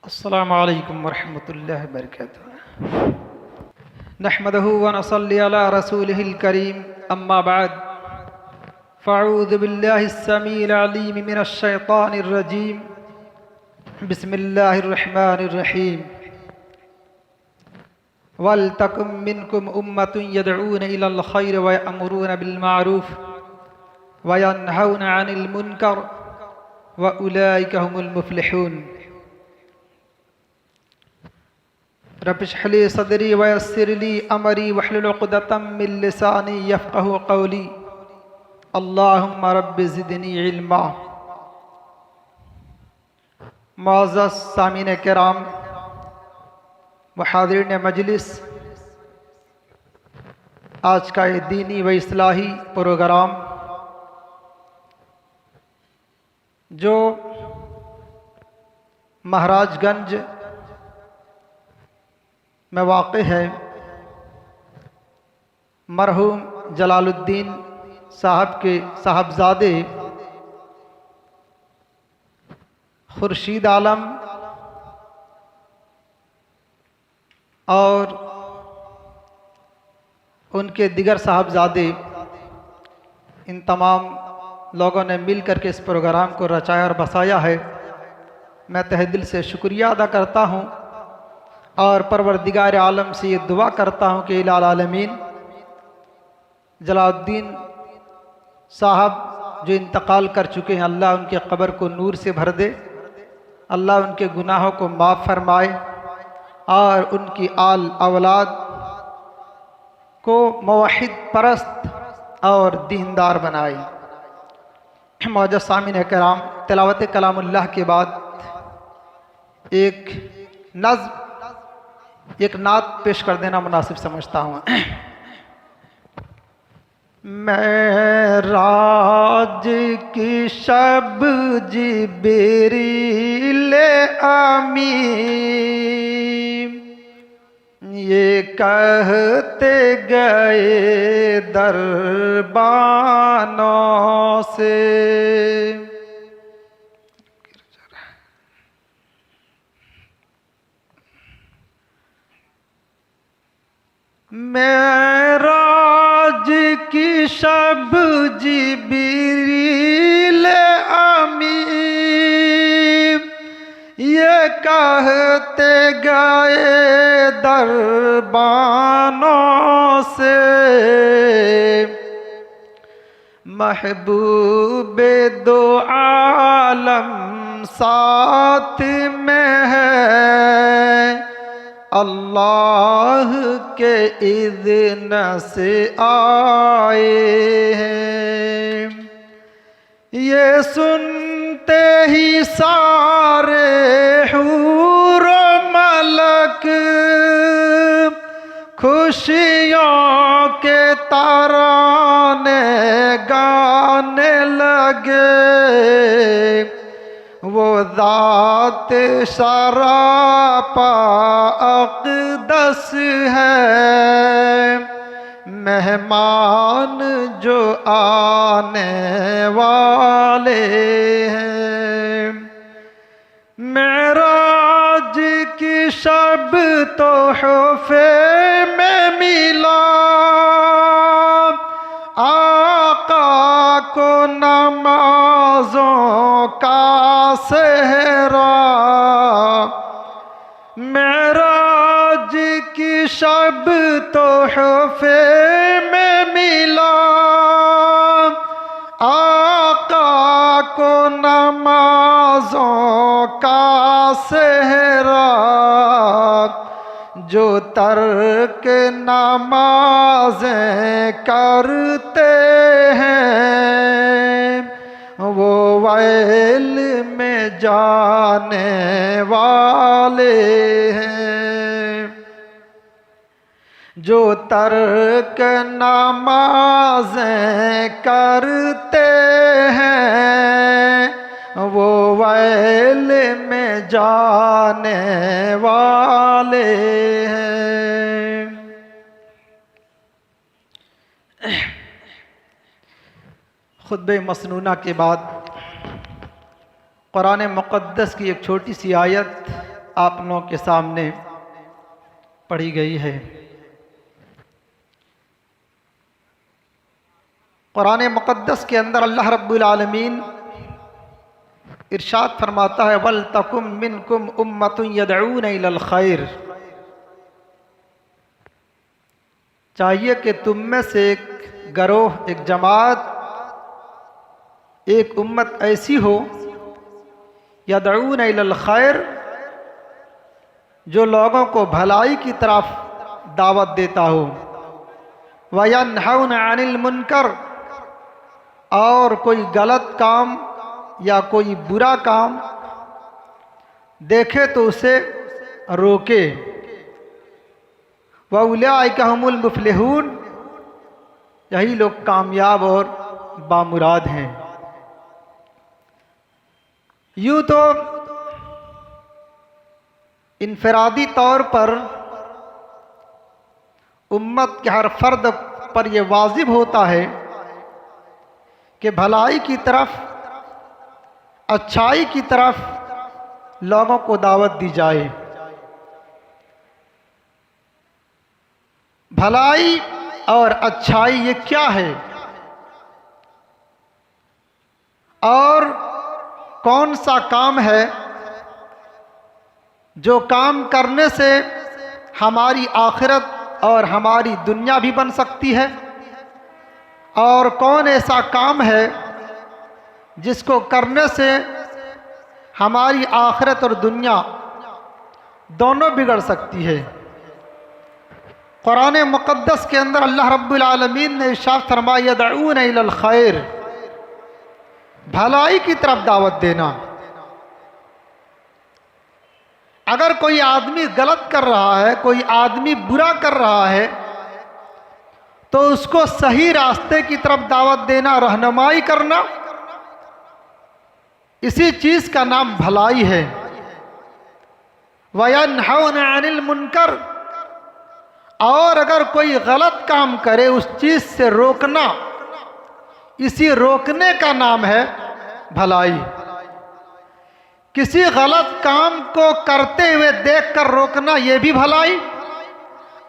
अस्सलामु अलैकुम वरहमतुल्लाहि वबरकातुहू। नहमदहू व नसल्ली अला रसूलिहिल करीम, अम्मा बाद। फ़अऊज़ु बिल्लाहिस समीइल अलीम मिनश शैतानिर रजीम। बिस्मिल्लाहिर रहमानिर रहीम। वल तकुम मिनकुम उम्मतुन यदऊन इलल खैर व यअमुरून बिल मारूफ व यनहौना अनिल मुनकर व उलाइका हुमुल मुफ्लिहून। रब्बि इश्रह ली सदरी व यस्सिर ली अमरी वहलुल उक़दतम मिन लिसानी यफ़क़हू क़ौली। अल्लाहुम्मा रब्बि ज़िदनी इल्मा। मुअज़्ज़ज़ सामीन किराम व हाज़िरीन मजलिस, आज का ये दीनी व इस्लाही प्रोग्राम जो महाराजगंज में वाक़े है, मरहूम जलालुद्दीन साहब के साहबजादे खुर्शीद आलम और उनके दिगर साहबजादे, इन तमाम लोगों ने मिल कर के इस प्रोग्राम को रचाया और बसाया है। मैं तहे दिल से शुक्रिया अदा करता हूँ और परवरदिगार आलम से ये दुआ करता हूँ कि इलाल आलमीन जलालुद्दीन साहब जो इंतकाल कर चुके हैं, अल्लाह उनके कब्र को नूर से भर दे, अल्लाह उनके गुनाहों को माफ़ फरमाए और उनकी आल औलाद को मुवहिद परस्त और दीनदार बनाए। मौजूद सामीन किराम, तिलावत कलामुल्लाह के बाद एक नात पेश कर देना मुनासिब समझता हूँ। मेराज की शब जिब्रील आमीन ये कहते गए दरबानों से, मेराज की शब जिब्रील आमीन ये कहते गए दरबानों से, महबूबे दो आलम साथ में है, अल्लाह के इज़्न से आए हैं। ये सुनते ही सारे हूर मलक खुशियों के तराने गाने लगे, वो ज़ात शरापा अक़दस है, मेहमान जो आने वाले हैं। मेराज की शब तोहफे में मिला, आका को नमाज़ों का सेहरा, मेराज की शब तोहफे में मिला, आका को नमाज़ों का सेहरा, जो तर्क नमाज़ें करते हैं वो वैल में जाने वाले हैं, जो तर्क नमाज़ें करते हैं वो वैल में जाने वाले हैं। खुतबे मसनूना के बाद कुरान मुक़द्दस की एक छोटी सी आयत आप लोगों के सामने पढ़ी गई है। कुरान मुक़द्दस के अंदर अल्लाह रब्बुल आलमीन इरशाद फरमाता है, वल तकुम मिनकुम उम्मतुन यदऊन इलल खैर। चाहिए कि तुम में से एक गरोह, एक जमात, एक उम्मत ऐसी हो, यदऊन इलल खैर, जो लोगों को भलाई की तरफ दावत देता हो, वयन्हौन अनिल मुनकर, और कोई गलत काम या कोई बुरा काम देखे तो उसे रोके, व उलाइका हुमुल मुफ्लिहून, यही लोग कामयाब और बामुराद हैं। यूँ तो इनफरादी तौर पर उम्मत के हर फर्द पर यह वाजिब होता है कि भलाई की तरफ, अच्छाई की तरफ लोगों को दावत दी जाए। भलाई और अच्छाई ये क्या है और कौन सा काम है जो काम करने से हमारी आखिरत और हमारी दुनिया भी बन सकती है, और कौन ऐसा काम है जिसको करने से हमारी आखिरत और दुनिया दोनों बिगड़ सकती है। कुरान मुक़द्दस के अंदर अल्लाह रब्बुल आलमीन ने इरशाद फरमाया, यदऊन इलल खैर, भलाई की तरफ दावत देना। अगर कोई आदमी गलत कर रहा है, कोई आदमी बुरा कर रहा है, तो उसको सही रास्ते की तरफ दावत देना, रहनुमाई करना, इसी चीज का नाम भलाई है। वयन्हौन अनिल मुनकर, और अगर कोई गलत काम करे उस चीज से रोकना, इसी रोकने का नाम है भलाई। किसी गलत काम को करते हुए देखकर रोकना, यह भी भलाई,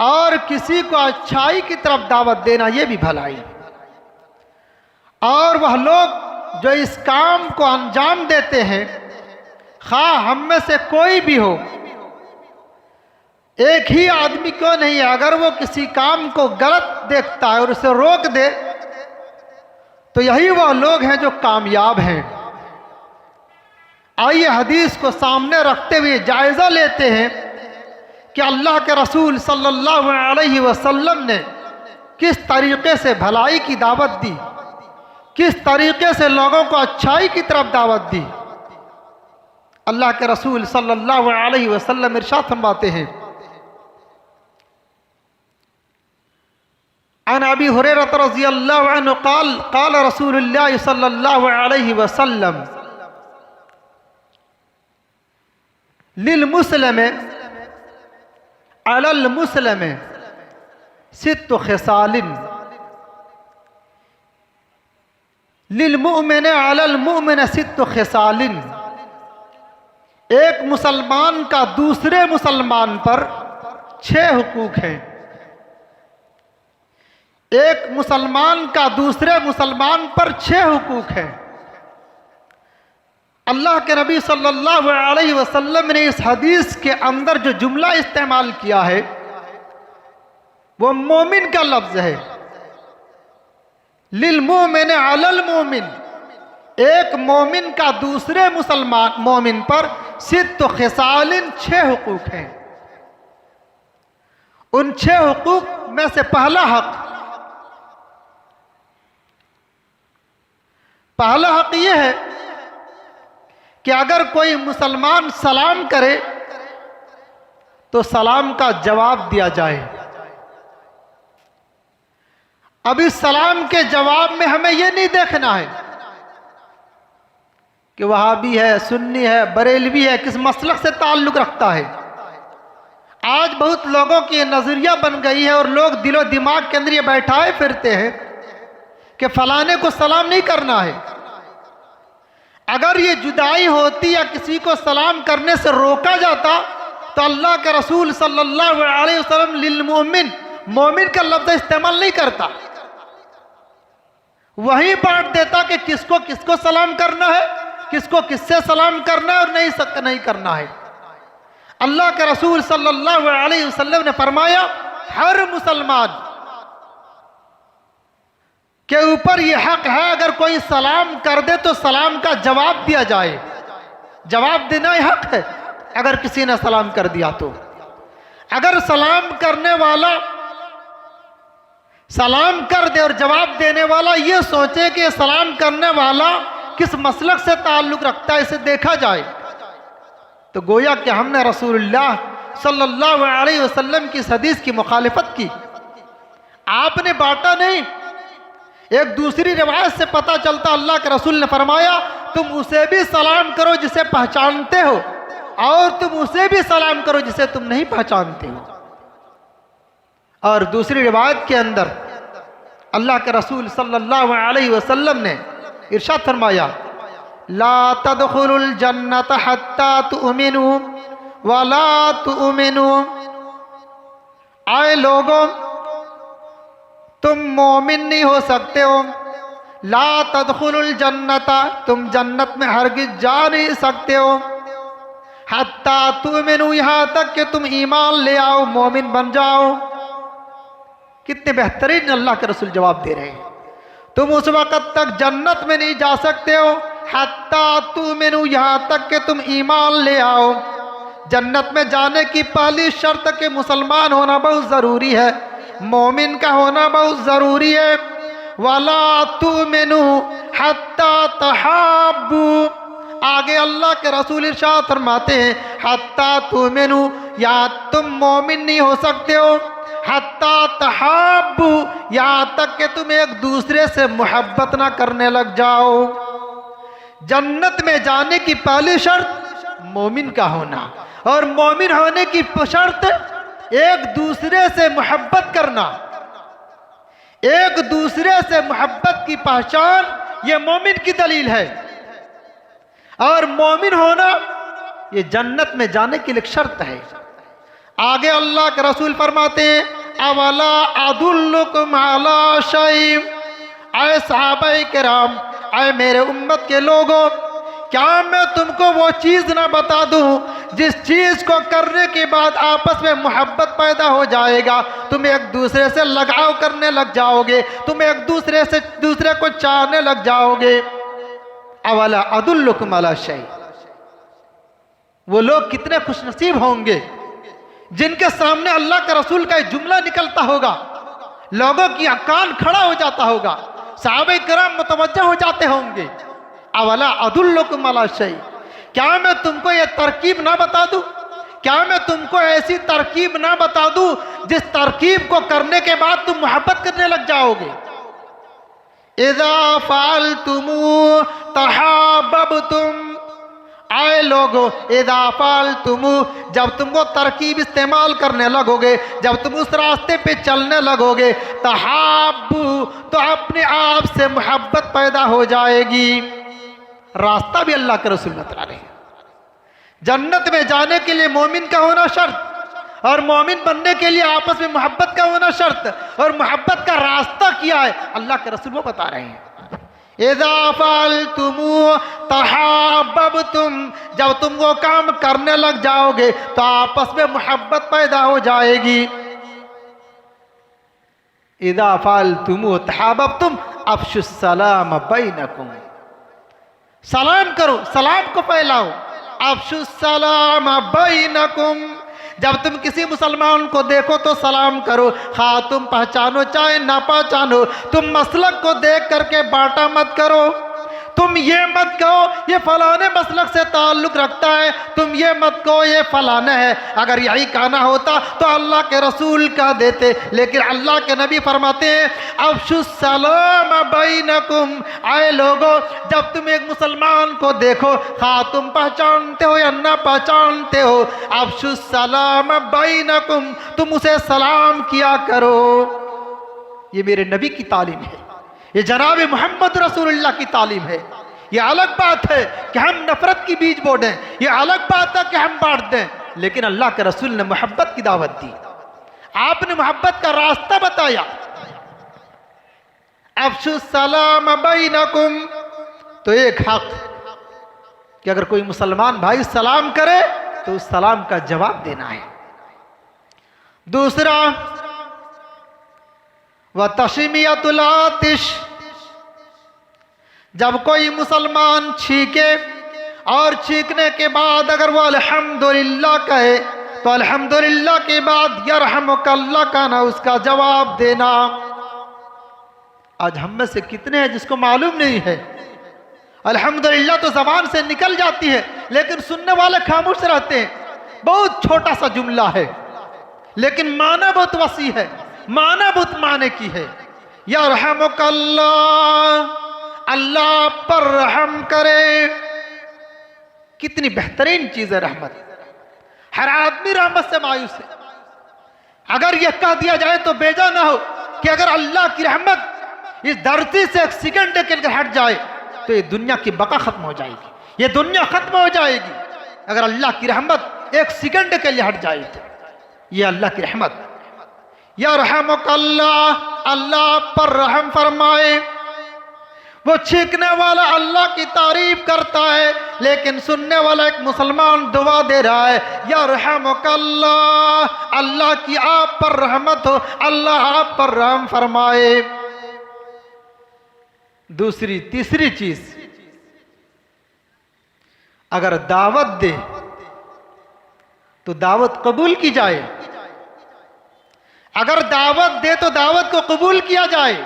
और किसी को अच्छाई की तरफ दावत देना, यह भी भलाई। और वह लोग जो इस काम को अंजाम देते हैं, खा हम में से कोई भी हो, एक ही आदमी क्यों नहीं है, अगर वो किसी काम को गलत देखता है और उसे रोक दे, तो यही वह लोग हैं जो कामयाब हैं। आइए हदीस को सामने रखते हुए जायजा लेते हैं कि अल्लाह के रसूल सल्लल्लाहु अलैहि वसल्लम ने किस तरीके से भलाई की दावत दी, किस तरीके से लोगों को अच्छाई की तरफ दावत दी। अल्लाह के रसूल सल्लल्लाहु अलैहि वसल्लम इरशाद फरमाते हैं, अन अबी हुरैरा रज़ियल्लाहु अन्हु क़ाल क़ाल रसूलुल्लाह सल्लल्लाहु अलैहि वसल्लम लिल मुस्लिम अलल मुस्लिम सित्तु खिसालिन लिल मुमिन अलल मुमिन सित्तु खिसालिन। एक मुसलमान का दूसरे मुसलमान पर 6 हुकूक हैं। एक मुसलमान का दूसरे मुसलमान पर 6 हुकूक हैं। अल्लाह के नबी सल्लल्लाहु अलैहि वसल्लम ने इस हदीस के अंदर जो जुमला इस्तेमाल किया है वो मोमिन का लफ्ज है। लिल मोमिन अलल मोमिन, एक मोमिन का दूसरे मुसलमान मोमिन पर सित्तु खिसालिन 6 हुकूक हैं। उन 6 हुकूक में से पहला हक यह है कि अगर कोई मुसलमान सलाम करे तो सलाम का जवाब दिया जाए। अब इस सलाम के जवाब में हमें यह नहीं देखना है कि वहाबी है, सुन्नी है, बरेलवी है, किस मसलक से ताल्लुक रखता है। आज बहुत लोगों की नजरिया बन गई है और लोग दिलो दिमाग के अंदर ये बैठाए फिरते हैं कि फलाने को सलाम नहीं करना है। अगर ये जुदाई होती या किसी को सलाम करने से रोका जाता तो अल्लाह के रसूल सल्लल्लाहु अलैहि वसल्लम लिल मोमिन, मोमिन का लफ्ज़ इस्तेमाल नहीं करता, वही बांट देता कि किसको किसको सलाम करना है, किसको किससे सलाम करना है और नहीं करना है। अल्लाह के रसूल सल्लल्लाहु अलैहि वसल्लम ने फरमाया हर मुसलमान के ऊपर यह हक है, अगर कोई सलाम कर दे तो सलाम का जवाब दिया जाए। जवाब देना ही हक है। अगर किसी ने सलाम कर दिया तो अगर सलाम करने वाला सलाम कर दे और जवाब देने वाला ये सोचे कि सलाम करने वाला किस मसलक से ताल्लुक रखता है, इसे देखा जाए, तो गोया कि हमने रसूलुल्लाह सल्लल्लाहु अलैहि वसल्लम की इस हदीस की मुखालिफत की। आपने बांटा नहीं। एक दूसरी रिवायत से पता चलता अल्लाह के रसूल ने फरमाया तुम उसे भी सलाम करो जिसे पहचानते हो और तुम उसे भी सलाम करो जिसे तुम नहीं पहचानते हो। और दूसरी रिवायत के अंदर अल्लाह के रसूल सल्लल्लाहु अलैहि वसल्लम ने इरशाद फरमाया ला तदखुलुल जन्नत हत्ता तुमिनु वला तुमिनु, आए लोगों तुम मोमिन नहीं हो सकते हो, ला तदखुलुल जन्नता, तुम जन्नत में हरगिज जा नहीं सकते हो, हत्ता तुमिनु, यहाँ तक कि तुम ईमान ले आओ, मोमिन बन जाओ। कितने बेहतरीन अल्लाह के रसूल जवाब दे रहे हैं। तुम उस वक़्त तक जन्नत में नहीं जा सकते हो हत्ता तुमिनु, यहाँ तक कि तुम ईमान ले आओ। जन्नत में जाने की पहली शर्त कि मुसलमान होना बहुत ज़रूरी है, मोमिन का होना बहुत ज़रूरी है। वला तुमिनु हत्ता तहाब्बू, आगे अल्लाह के रसूल इरशाद फरमाते हैं हत्ता तुमिनु, या तुम मोमिन नहीं हो सकते हो हत्ता तहाब्बू, यहाँ तक कि तुम एक दूसरे से मोहब्बत ना करने लग जाओ। जन्नत में जाने की पहली शर्त मोमिन का होना और मोमिन होने की शर्त एक दूसरे से मोहब्बत करना। एक दूसरे से मोहब्बत की पहचान ये मोमिन की दलील है और मोमिन होना ये जन्नत में जाने के लिए शर्त है। आगे अल्लाह के रसूल फरमाते हैं अवला अदुल्लुकुम अला शै, ऐ सहाबाए किराम, ऐ मेरे उम्मत के लोगों, क्या मैं तुमको वो चीज़ ना बता दूं जिस चीज़ को करने के बाद आपस में मोहब्बत पैदा हो जाएगा, तुम एक दूसरे से लगाव करने लग जाओगे, तुम एक दूसरे से दूसरे को चाहने लग जाओगे। अवला अदुल्लुकुम अला शै, वो लोग कितने खुशनसीब होंगे जिनके सामने अल्लाह के रसूल का जुमला निकलता होगा, लोगों की कान खड़ा हो जाता होगा, सहाबे किराम मुतवज्जह हो जाते होंगे। अवला अदुल्लुकुम अला शै, क्या मैं तुमको ये तरकीब ना बता दूं, क्या मैं तुमको ऐसी तरकीब ना बता दूं जिस तरकीब को करने के बाद तुम मोहब्बत करने लग जाओगे। इज़ा फ़अल्तुमू तहाब्बतुम, आए लोगो इज़ा फ़अल्तुमू, जब तुम वो तरकीब इस्तेमाल करने लगोगे, जब तुम उस रास्ते पे चलने लगोगे, तहाब्बू, तो अपने आप से मोहब्बत पैदा हो जाएगी। रास्ता भी अल्लाह के रसूल बता रहे हैं। जन्नत में जाने के लिए मोमिन का होना शर्त और मोमिन बनने के लिए आपस में मोहब्बत का होना शर्त, और मोहब्बत का रास्ता क्या है अल्लाह के रसूल वो बता रहे हैं। इज़ा फ़अल्तुमू तहाब्बतुम, जब तुम वो काम करने लग जाओगे तो आपस में मोहब्बत पैदा हो जाएगी। इज़ा फ़अल्तुमू तहाब्बतुम अफ़शुस्सलाम बैनकुम, सलाम करो, सलाम को फैलाओ। अफ़शुस्सलाम बैनकुम, जब तुम किसी मुसलमान को देखो तो सलाम करो, खा तुम पहचानो चाहे ना पहचानो। तुम मसलक को देख करके बांटा मत करो। तुम ये मत कहो ये फलाने मसलक से ताल्लुक़ रखता है, तुम ये मत कहो ये फलाना है। अगर यही कहना होता तो अल्लाह के रसूल कह देते, लेकिन अल्लाह के नबी फरमाते हैं अफ़शुस्सलाम बैनकुम, आए लोगो, जब तुम एक मुसलमान को देखो, हाँ तुम पहचानते हो या ना पहचानते हो, अफ़शुस्सलाम बैनकुम, तुम उसे सलाम किया करो। ये मेरे नबी की तालीम है, ये जनाब मोहम्मद रसूलुल्लाह की तालीम है। ये अलग बात है कि हम नफरत की बीज बो दें, ये अलग बात है कि हम बांट दें, लेकिन अल्लाह के रसूल ने मोहब्बत की दावत दी, आपने मोहब्बत का रास्ता बताया। अफ़शु सलाम बैनकुम, तो एक हक कि अगर कोई मुसलमान भाई सलाम करे तो उस सलाम का जवाब देना है। दूसरा, व तशमियतुल आतिश, जब कोई मुसलमान छींके और छींकने के बाद अगर वो अल्हम्दुलिल्लाह कहे तो अल्हम्दुलिल्लाह के बाद यरहमुकल्लाह का ना उसका जवाब देना। आज हम में से कितने हैं जिसको मालूम नहीं है? अल्हम्दुलिल्लाह तो जबान से निकल जाती है, लेकिन सुनने वाले खामोश रहते हैं। बहुत छोटा सा जुमला है, लेकिन माना बहुत वसी है, माना बहुत माने की है। यरहमुकल्लाह, अल्लाह पर रहम करे। कितनी बेहतरीन चीज है रहमत। हर आदमी रहमत से मायूस है। अगर यह कह दिया जाए तो बेजा ना हो कि अगर अल्लाह की रहमत इस धरती से एक सेकंड के लिए हट जाए तो ये दुनिया की बका खत्म हो जाएगी, ये दुनिया खत्म हो जाएगी। अगर अल्लाह की रहमत एक सेकंड के लिए हट जाए तो ये अल्लाह की रहमत। यरहमुकल्लाह, अल्लाह पर रहम फरमाए। वो छींकने वाला अल्लाह की तारीफ करता है, लेकिन सुनने वाला एक मुसलमान दुआ दे रहा है, यरहमुकल्लाह, अल्लाह की आप पर रहमत हो, अल्लाह आप पर रहम फरमाए। दूसरी तीसरी चीज, अगर दावत दे तो दावत कबूल की जाए। अगर दावत दे तो दावत को कबूल किया जाए।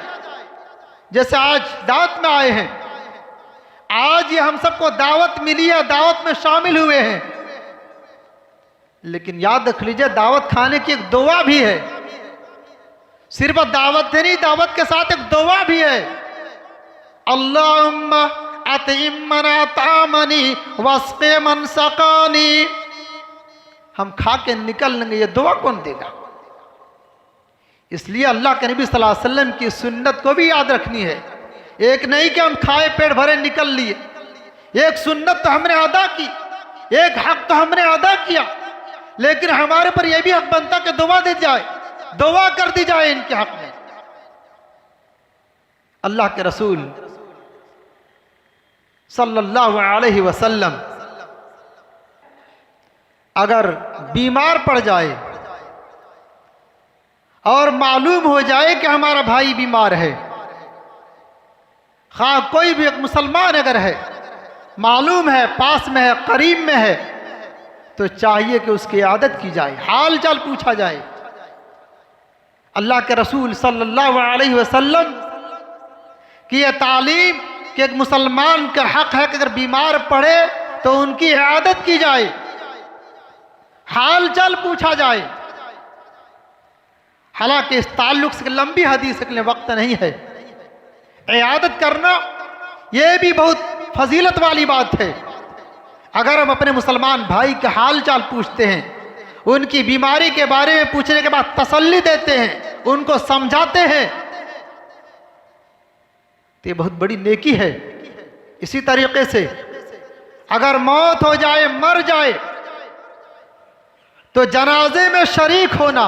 जैसे आज दावत में आए हैं, आज ये हम सबको दावत मिली है, दावत में शामिल हुए हैं, लेकिन याद रख लीजिए दावत खाने की एक दुआ भी है। सिर्फ दावत देनी, दावत के साथ एक दुआ भी है। अल्लाहुम्मा अतिम मन अतामनी वस्क़ि मन सक़ानी। हम खा के निकल लेंगे, ये दुआ कौन देगा? इसलिए अल्लाह के नबी सल्लल्लाहु अलैहि वसल्लम की सुन्नत को भी याद रखनी है। एक नहीं कि हम खाए पेट भरे निकल लिए, एक सुन्नत तो हमने अदा की, एक हक तो हमने अदा किया, लेकिन हमारे पर यह भी हक बनता कि दुआ दी जाए, दुआ कर दी जाए इनके हक में। अल्लाह के रसूल सल्लल्लाहु अलैहि वसल्लम अगर बीमार पड़ जाए और मालूम हो जाए कि हमारा भाई बीमार है, खा कोई भी एक मुसलमान अगर है, मालूम है, पास में है, करीब में है, तो चाहिए कि उसकी आदत की जाए, हाल चाल पूछा जाए। अल्लाह के रसूल सल्लल्लाहु अलैहि वसल्लम की यह तालीम कि एक मुसलमान का हक है कि अगर बीमार पड़े तो उनकी इयादत की जाए, हाल चाल पूछा जाए। हालांकि इस ताल्लुक से लंबी हदीस के लिए वक्त नहीं है। इयादत करना यह भी बहुत फजीलत वाली बात है। अगर हम अपने मुसलमान भाई का हाल चाल पूछते हैं, उनकी बीमारी के बारे में पूछने के बाद तसल्ली देते हैं, उनको समझाते हैं, तो ये बहुत बड़ी नेकी है। इसी तरीके से अगर मौत हो जाए, मर जाए, तो जनाजे में शरीक होना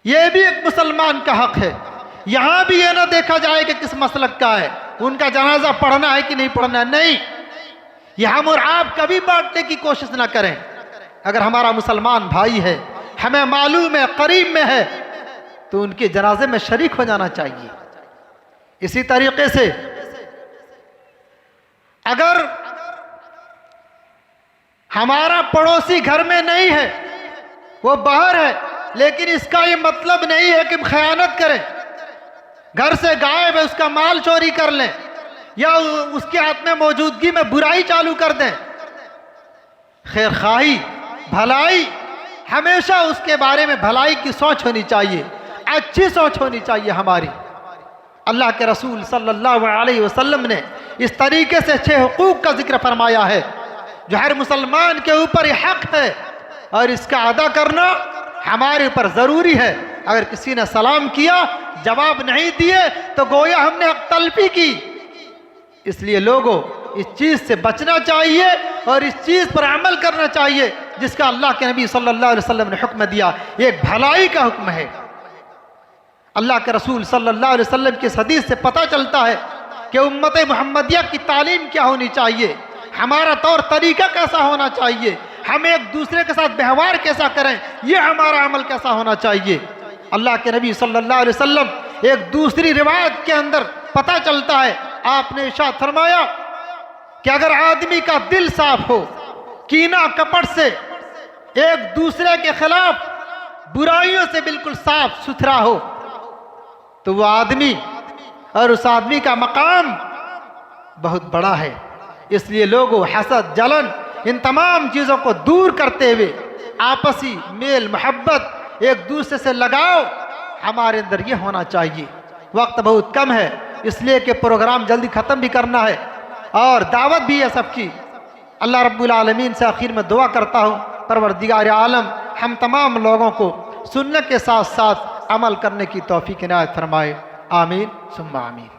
यह भी एक मुसलमान का हक है। यहां भी यह ना देखा जाए कि किस मसलक का है, उनका जनाजा पढ़ना है कि नहीं पढ़ना है, नहीं, यह हम और आप कभी बांटने की कोशिश ना करें। अगर हमारा मुसलमान भाई है, हमें मालूम है, करीब में है, तो उनके जनाजे में शरीक हो जाना चाहिए। इसी तरीके से अगर हमारा पड़ोसी घर में नहीं है, वो बाहर है, लेकिन इसका ये मतलब नहीं है कि हम खयानत करें, घर से गायब है, उसका माल चोरी कर लें या उसके हाथ में मौजूदगी में बुराई चालू कर दें। खैर खाही, भलाई, हमेशा उसके बारे में भलाई की सोच होनी चाहिए, अच्छी सोच होनी चाहिए हमारी। अल्लाह के रसूल सल्लल्लाहु अलैहि वसल्लम ने इस तरीके से 6 हुकूक का जिक्र फरमाया है जो हर मुसलमान के ऊपर यह हक है और इसका अदा करना हमारे ऊपर ज़रूरी है। अगर किसी ने सलाम किया, जवाब नहीं दिए, तो गोया हमने हक तलफी की। इसलिए लोगों, इस चीज़ से बचना चाहिए और इस चीज़ पर अमल करना चाहिए जिसका अल्लाह के नबी सल्लल्लाहु अलैहि वसल्लम ने हुक्म दिया। ये एक भलाई का हुक्म है। अल्लाह के रसूल सल्लल्लाहु अलैहि वसल्लम की इस हदीस से पता चलता है कि उम्मत मुहम्मदिया की तालीम क्या होनी चाहिए, हमारा तौर तरीका कैसा होना चाहिए, हम एक दूसरे के साथ व्यवहार कैसा करें, ये हमारा अमल कैसा होना चाहिए। अल्लाह के नबी सल्लल्लाहु अलैहि वसल्लम एक दूसरी रिवायत के अंदर पता चलता है, आपने इरशाद फरमाया कि अगर आदमी का दिल साफ हो, कीना कपट से, एक दूसरे के खिलाफ बुराइयों से बिल्कुल साफ सुथरा हो, तो वो आदमी और उस आदमी का मकाम बहुत बड़ा है। इसलिए लोगों, हसद, जलन, इन तमाम चीज़ों को दूर करते हुए आपसी मेल मोहब्बत, एक दूसरे से लगाव हमारे अंदर ये होना चाहिए। वक्त बहुत कम है, इसलिए कि प्रोग्राम जल्दी ख़त्म भी करना है और दावत भी है सबकी। अल्लाह रब्बुल आलमीन से आखिर में दुआ करता हूँ, परवरदिगार आलम हम तमाम लोगों को सुन्नत के साथ साथ अमल करने की तौफीक इनायत फरमाए। आमीन सुम्मा आमीन।